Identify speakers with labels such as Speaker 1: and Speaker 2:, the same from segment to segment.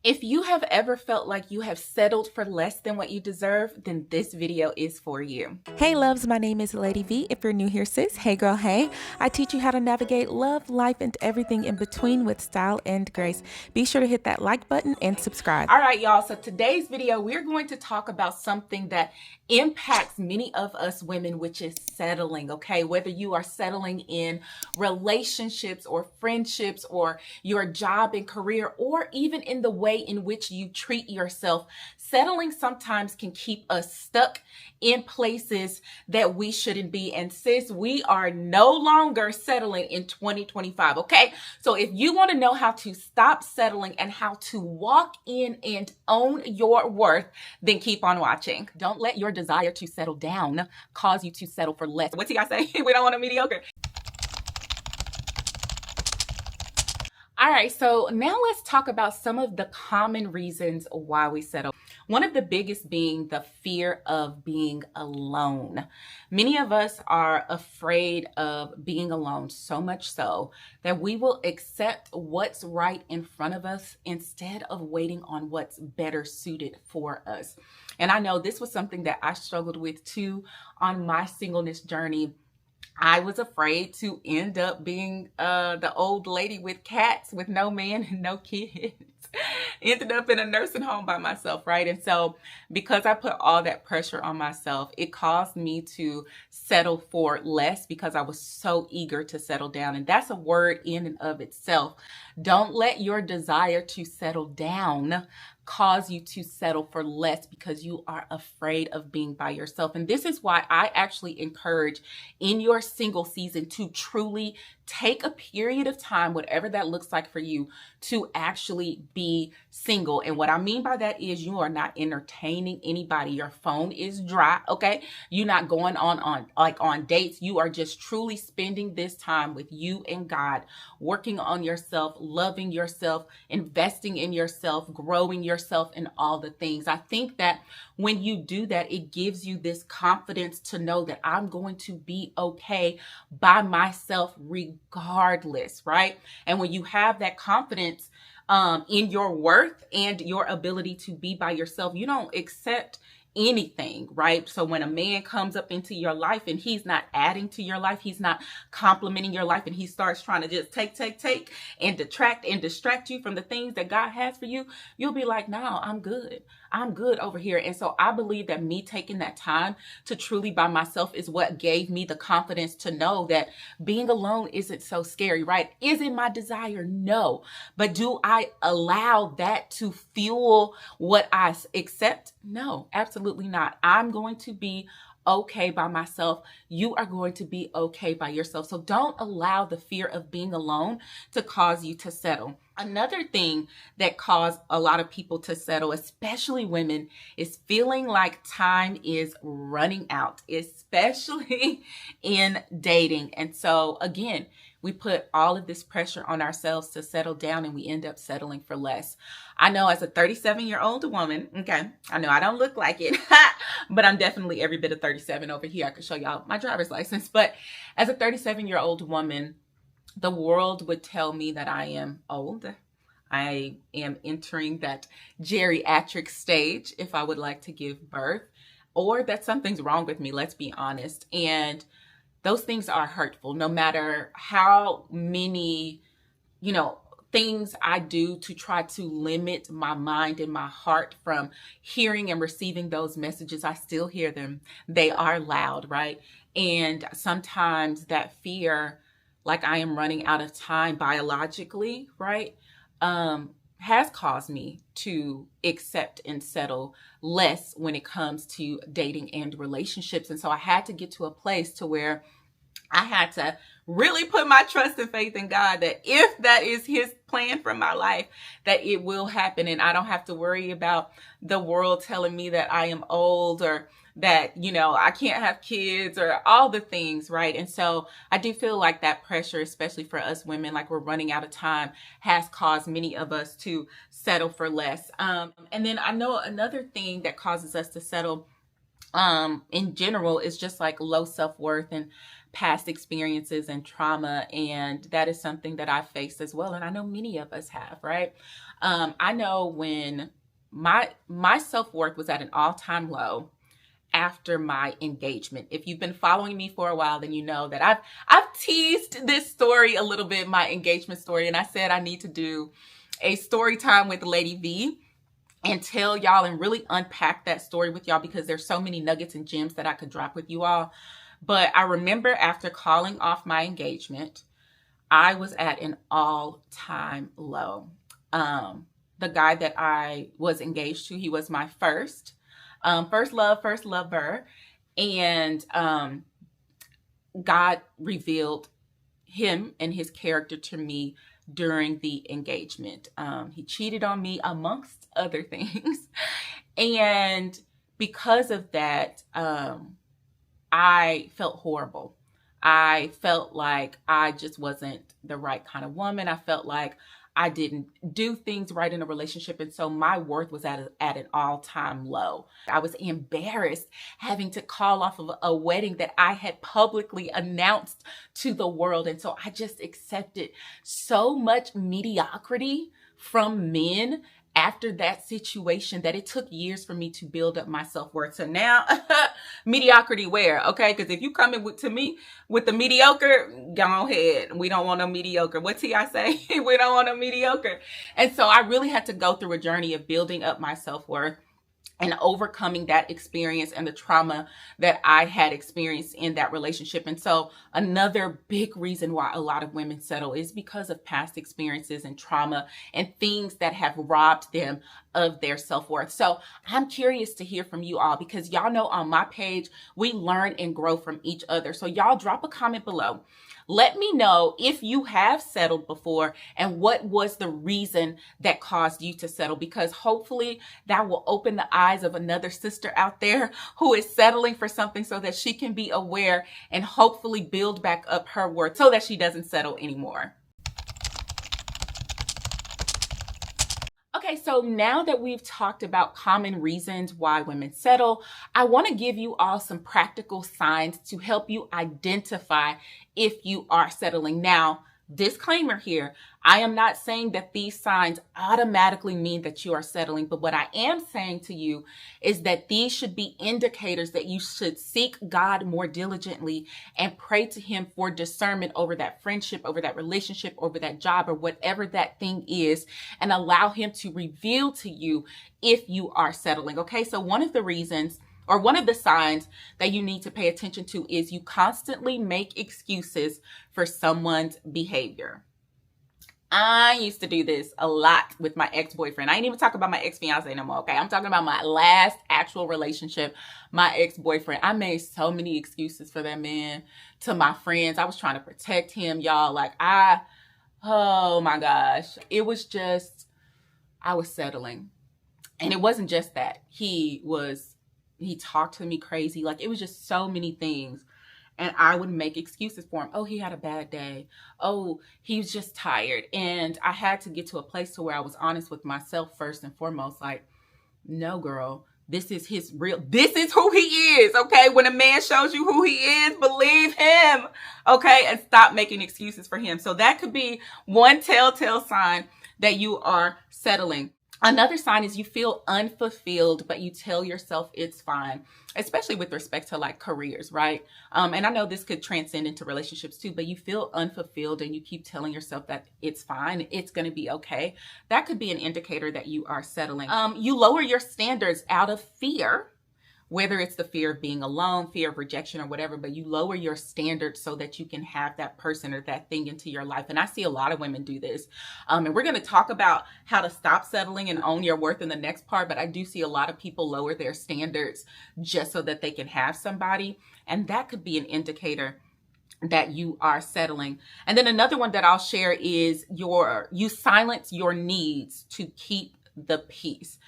Speaker 1: If you have ever felt like you have settled for less than what you deserve, then this video is for you. Hey loves, my name is Lady V. If you're new here, sis, hey girl, hey. I teach you how to navigate love, life, and everything in between with style and grace. Be sure to hit that like button and subscribe. All right, y'all, so today's video, we're going to talk about something that impacts many of us women, which is settling, okay? Whether you are settling in relationships or friendships or your job and career, or even in the way in which you treat yourself, settling sometimes can keep us stuck in places that we shouldn't be. And sis, we are no longer settling in 2025, okay? So if you want to know how to stop settling and how to walk in and own your worth, then keep on watching. Don't let your desire to settle down cause you to settle for less. What's he got to say? We don't want a mediocre. All right, so now let's talk about some of the common reasons why we settle. One of the biggest being the fear of being alone. Many of us are afraid of being alone, so much so that we will accept what's right in front of us instead of waiting on what's better suited for us. And I know this was something that I struggled with too on my singleness journey. I was afraid to end up being the old lady with cats, with no man and no kids. Ended up in a nursing home by myself, right? And so because I put all that pressure on myself, it caused me to settle for less because I was so eager to settle down. And that's a word in and of itself. Don't let your desire to settle down cause you to settle for less because you are afraid of being by yourself. And this is why I actually encourage in your single season to truly take a period of time, whatever that looks like for you, to actually be single. And what I mean by that is you are not entertaining anybody. Your phone is dry, okay? You're not going on dates. You are just truly spending this time with you and God, working on yourself, loving yourself, investing in yourself, growing yourself, and all the things. I think that when you do that, it gives you this confidence to know that I'm going to be okay by myself regardless, right? And when you have that confidence in your worth and your ability to be by yourself, you don't accept anything, right? So when a man comes up into your life and he's not adding to your life, he's not complimenting your life, and he starts trying to just take and detract and distract you from the things that God has for you, you'll be like, no, I'm good. I'm good over here. And so I believe that me taking that time to truly by myself is what gave me the confidence to know that being alone isn't so scary, right? Is it my desire? No. But do I allow that to fuel what I accept? No, absolutely not. I'm going to be okay by myself. You are going to be okay by yourself. So don't allow the fear of being alone to cause you to settle. Another thing that caused a lot of people to settle, especially women, is feeling like time is running out, especially in dating. And so again, we put all of this pressure on ourselves to settle down, and we end up settling for less. I know as a 37-year-old woman, okay, I know I don't look like it, but I'm definitely every bit of 37 over here. I can show y'all my driver's license. But as a 37-year-old woman, the world would tell me that I am old. I am entering that geriatric stage if I would like to give birth, or that something's wrong with me, let's be honest. And those things are hurtful, no matter how many, things I do to try to limit my mind and my heart from hearing and receiving those messages. I still hear them. They are loud, right? And sometimes that fear, like I am running out of time biologically, right, has caused me to accept and settle less when it comes to dating and relationships. And so I had to get to a place to where I had to really put my trust and faith in God that if that is his plan for my life, that it will happen. And I don't have to worry about the world telling me that I am old or that, I can't have kids or all the things, right? And so I do feel like that pressure, especially for us women, like we're running out of time, has caused many of us to settle for less. And then I know another thing that causes us to settle in general is just like low self-worth and past experiences and trauma. And that is something that I faced as well. And I know many of us have, right? I know when my self-worth was at an all-time low after my engagement. If you've been following me for a while, then you know that I've teased this story a little bit, my engagement story. And I said I need to do a story time with Lady V and tell y'all and really unpack that story with y'all, because there's so many nuggets and gems that I could drop with you all. But I remember after calling off my engagement, I was at an all-time low. The guy that I was engaged to, he was my first love, first lover. And God revealed him and his character to me during the engagement. He cheated on me amongst other things. And because of that, I felt horrible. I felt like I just wasn't the right kind of woman. I felt like I didn't do things right in a relationship. And so my worth was at an all-time low. I was embarrassed having to call off of a wedding that I had publicly announced to the world. And so I just accepted so much mediocrity from men after that situation that it took years for me to build up my self-worth. So now, mediocrity where? Okay, because if you come in to me with the mediocre, go ahead. We don't want no mediocre. What T.I. say? We don't want no mediocre. And so I really had to go through a journey of building up my self-worth and overcoming that experience and the trauma that I had experienced in that relationship. And so another big reason why a lot of women settle is because of past experiences and trauma and things that have robbed them of their self-worth. So I'm curious to hear from you all, because y'all know on my page, we learn and grow from each other. So y'all drop a comment below. Let me know if you have settled before and what was the reason that caused you to settle, because hopefully that will open the eyes of another sister out there who is settling for something so that she can be aware and hopefully build back up her worth so that she doesn't settle anymore. Okay, so now that we've talked about common reasons why women settle, I want to give you all some practical signs to help you identify if you are settling. Now, disclaimer here, I am not saying that these signs automatically mean that you are settling, but what I am saying to you is that these should be indicators that you should seek God more diligently and pray to Him for discernment over that friendship, over that relationship, over that job, or whatever that thing is, and allow Him to reveal to you if you are settling. Okay, so one of the reasons, or one of the signs that you need to pay attention to, is you constantly make excuses for someone's behavior. I used to do this a lot with my ex-boyfriend. I ain't even talking about my ex-fiance no more, okay? I'm talking about my last actual relationship, my ex-boyfriend. I made so many excuses for that man to my friends. I was trying to protect him, y'all. Like, oh my gosh. It was just, I was settling. And it wasn't just that. He talked to me crazy. Like, it was just so many things. And I would make excuses for him. Oh, he had a bad day. Oh, he was just tired. And I had to get to a place to where I was honest with myself first and foremost. Like, no, girl, this is who he is. Okay. When a man shows you who he is, believe him. Okay. And stop making excuses for him. So that could be one telltale sign that you are settling. Another sign is you feel unfulfilled, but you tell yourself it's fine, especially with respect to like careers, right? And I know this could transcend into relationships too, but you feel unfulfilled and you keep telling yourself that it's fine, it's going to be okay. That could be an indicator that you are settling. You lower your standards out of fear, whether it's the fear of being alone, fear of rejection or whatever, but you lower your standards so that you can have that person or that thing into your life. And I see a lot of women do this. And we're going to talk about how to stop settling and own your worth in the next part. But I do see a lot of people lower their standards just so that they can have somebody. And that could be an indicator that you are settling. And then another one that I'll share is you silence your needs to keep the peace.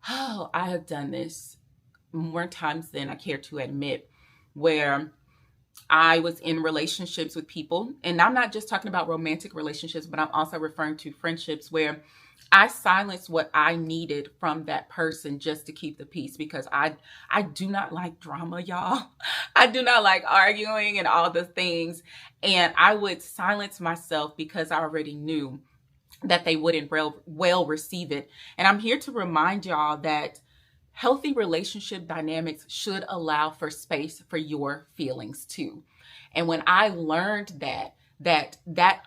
Speaker 1: Oh, I have done this more times than I care to admit, where I was in relationships with people, and I'm not just talking about romantic relationships, but I'm also referring to friendships where I silenced what I needed from that person just to keep the peace, because I do not like drama, y'all. I do not like arguing and all the things. And I would silence myself because I already knew that they wouldn't well receive it. And I'm here to remind y'all that healthy relationship dynamics should allow for space for your feelings too. And when I learned that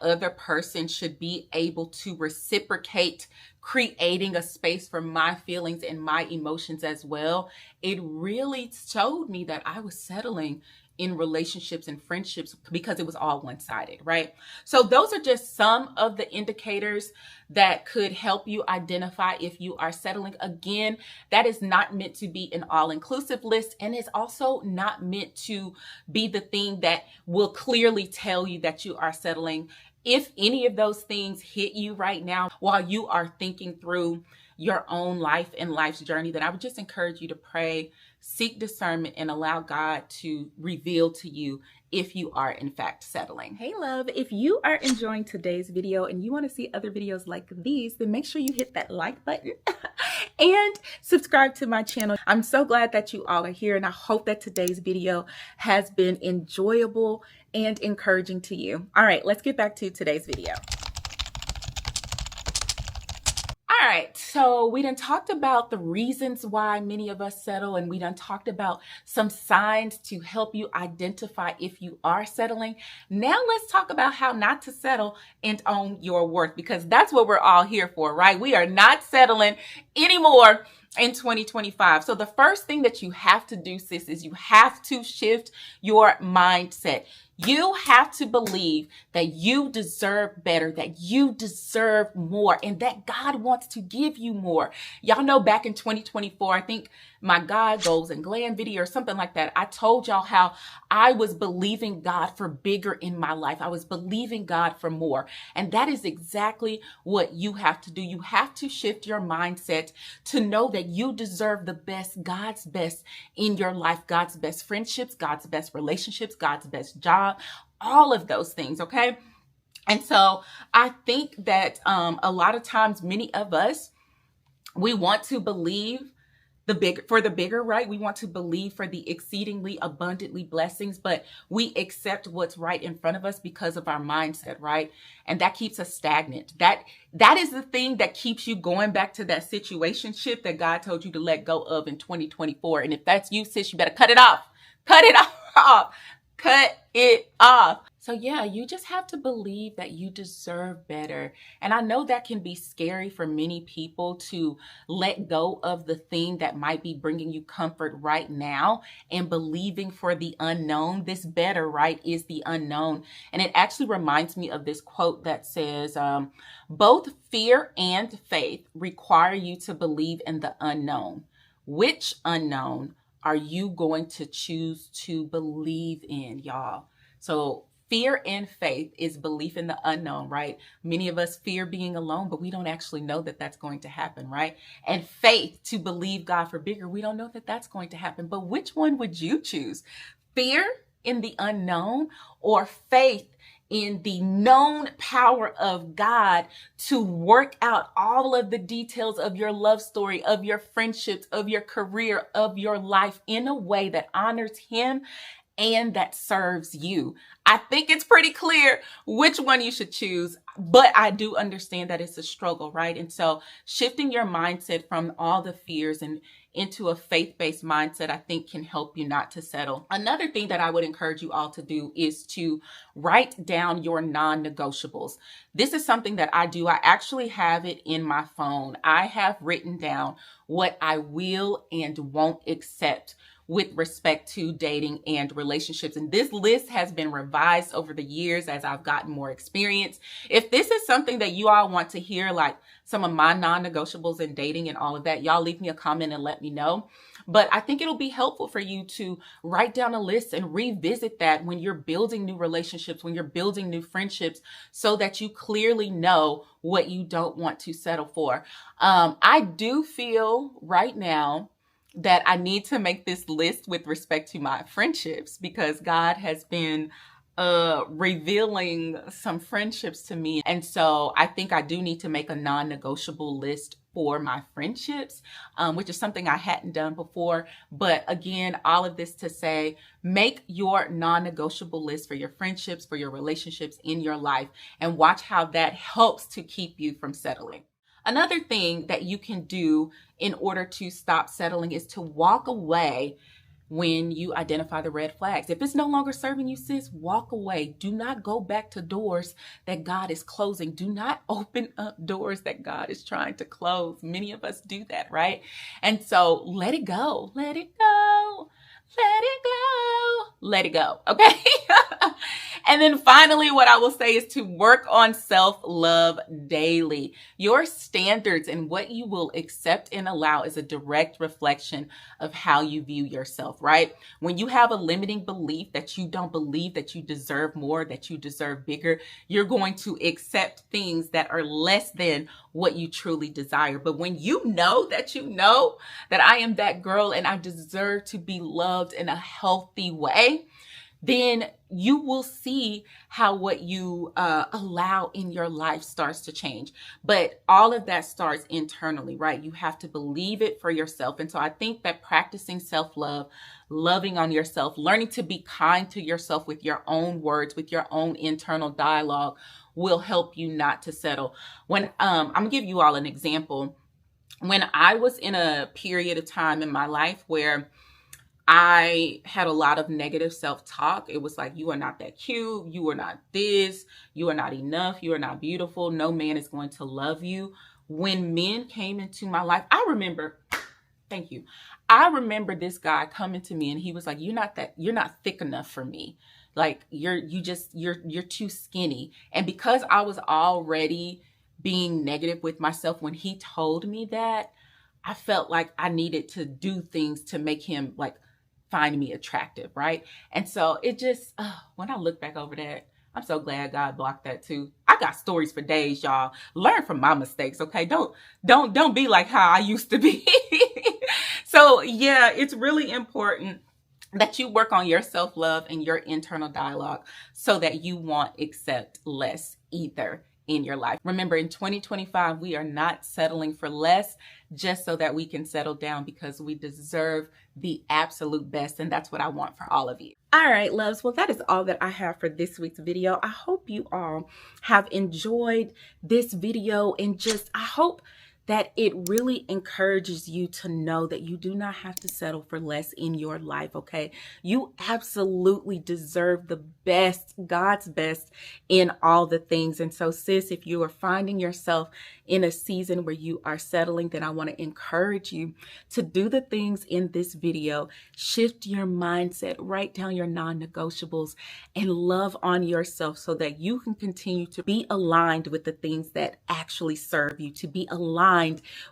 Speaker 1: other person should be able to reciprocate creating a space for my feelings and my emotions as well, it really showed me that I was settling in relationships and friendships because it was all one-sided, right? So those are just some of the indicators that could help you identify if you are settling. Again, that is not meant to be an all-inclusive list, and it's also not meant to be the thing that will clearly tell you that you are settling. If any of those things hit you right now while you are thinking through your own life and life's journey, then I would just encourage you to pray, seek discernment, and allow God to reveal to you if you are in fact settling. Hey love, if you are enjoying today's video and you want to see other videos like these, then make sure you hit that like button and subscribe to my channel. I'm so glad that you all are here, and I hope that today's video has been enjoyable and encouraging to you. All right, let's get back to today's video. All right, so we done talked about the reasons why many of us settle, and we done talked about some signs to help you identify if you are settling. Now let's talk about how not to settle and own your worth, because that's what we're all here for, right? We are not settling anymore in 2025. So the first thing that you have to do, sis, is you have to shift your mindset. You have to believe that you deserve better, that you deserve more, and that God wants to give you more. Y'all know back in 2024, I think my God Goals and Glam video or something like that, I told y'all how I was believing God for bigger in my life. I was believing God for more. And that is exactly what you have to do. You have to shift your mindset to know that you deserve the best, God's best in your life, God's best friendships, God's best relationships, God's best job, all of those things, okay? And so I think that a lot of times, many of us, we want to believe for the bigger, right? We want to believe for the exceedingly abundantly blessings, but we accept what's right in front of us because of our mindset, right? And that keeps us stagnant. That is the thing that keeps you going back to that situationship that God told you to let go of in 2024. And if that's you, sis, you better cut it off. Cut it off. Cut it off. So yeah, you just have to believe that you deserve better. And I know that can be scary for many people to let go of the thing that might be bringing you comfort right now and believing for the unknown. This better, right, is the unknown. And it actually reminds me of this quote that says, both fear and faith require you to believe in the unknown. Which unknown are you going to choose to believe in, y'all? So fear and faith is belief in the unknown, right? Many of us fear being alone, but we don't actually know that that's going to happen, right? And faith to believe God for bigger, we don't know that that's going to happen. But which one would you choose? Fear in the unknown or faith in the known power of God to work out all of the details of your love story, of your friendships, of your career, of your life in a way that honors Him and that serves you? I think it's pretty clear which one you should choose, but I do understand that it's a struggle, right? And so shifting your mindset from all the fears and into a faith-based mindset, I think can help you not to settle. Another thing that I would encourage you all to do is to write down your non-negotiables. This is something that I do. I actually have it in my phone. I have written down what I will and won't accept with respect to dating and relationships. And this list has been revised over the years as I've gotten more experience. If this is something that you all want to hear, like some of my non-negotiables in dating and all of that, y'all leave me a comment and let me know. But I think it'll be helpful for you to write down a list and revisit that when you're building new relationships, when you're building new friendships, so that you clearly know what you don't want to settle for. I do feel right now that I need to make this list with respect to my friendships, because God has been revealing some friendships to me. And so I think I do need to make a non-negotiable list for my friendships, which is something I hadn't done before. But again, all of this to say, make your non-negotiable list for your friendships, for your relationships in your life, and watch how that helps to keep you from settling. Another thing that you can do in order to stop settling is to walk away when you identify the red flags. If it's no longer serving you, sis, walk away. Do not go back to doors that God is closing. Do not open up doors that God is trying to close. Many of us do that, right? And so let it go. Let it go. Let it go. Let it go. Okay. And then finally, what I will say is to work on self-love daily. Your standards and what you will accept and allow is a direct reflection of how you view yourself, right? When you have a limiting belief that you don't believe that you deserve more, that you deserve bigger, you're going to accept things that are less than what you truly desire. But when you know that I am that girl and I deserve to be loved in a healthy way, then you will see how what you allow in your life starts to change. But all of that starts internally, right? You have to believe it for yourself. And so I think that practicing self-love, loving on yourself, learning to be kind to yourself with your own words, with your own internal dialogue will help you not to settle. When I'm gonna give you all an example. When I was in a period of time in my life where I had a lot of negative self-talk. It was like, you are not that cute. You are not this. You are not enough. You are not beautiful. No man is going to love you. When men came into my life, I remember this guy coming to me and he was like, you're not thick enough for me. Like you're too skinny. And because I was already being negative with myself when he told me that, I felt like I needed to do things to make him like find me attractive, right? And so it just, when I look back over that, I'm so glad God blocked that too. I got stories for days, y'all. Learn from my mistakes, okay? Don't be like how I used to be. So yeah, it's really important that you work on your self-love and your internal dialogue so that you won't accept less either in your life. Remember, in 2025, we are not settling for less just so that we can settle down, because we deserve the absolute best. And that's what I want for all of you. All right, loves. Well, that is all that I have for this week's video. I hope you all have enjoyed this video, and I hope that it really encourages you to know that you do not have to settle for less in your life, okay? You absolutely deserve the best, God's best in all the things. And so, sis, if you are finding yourself in a season where you are settling, then I want to encourage you to do the things in this video. Shift your mindset, write down your non-negotiables, and love on yourself so that you can continue to be aligned with the things that actually serve you, to be aligned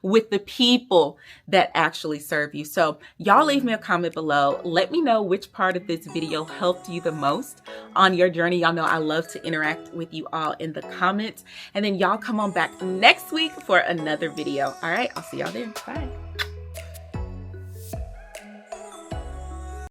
Speaker 1: with the people that actually serve you. So y'all leave me a comment below. Let me know which part of this video helped you the most on your journey. Y'all know I love to interact with you all in the comments. And then y'all come on back next week for another video. All right, I'll see y'all there. Bye.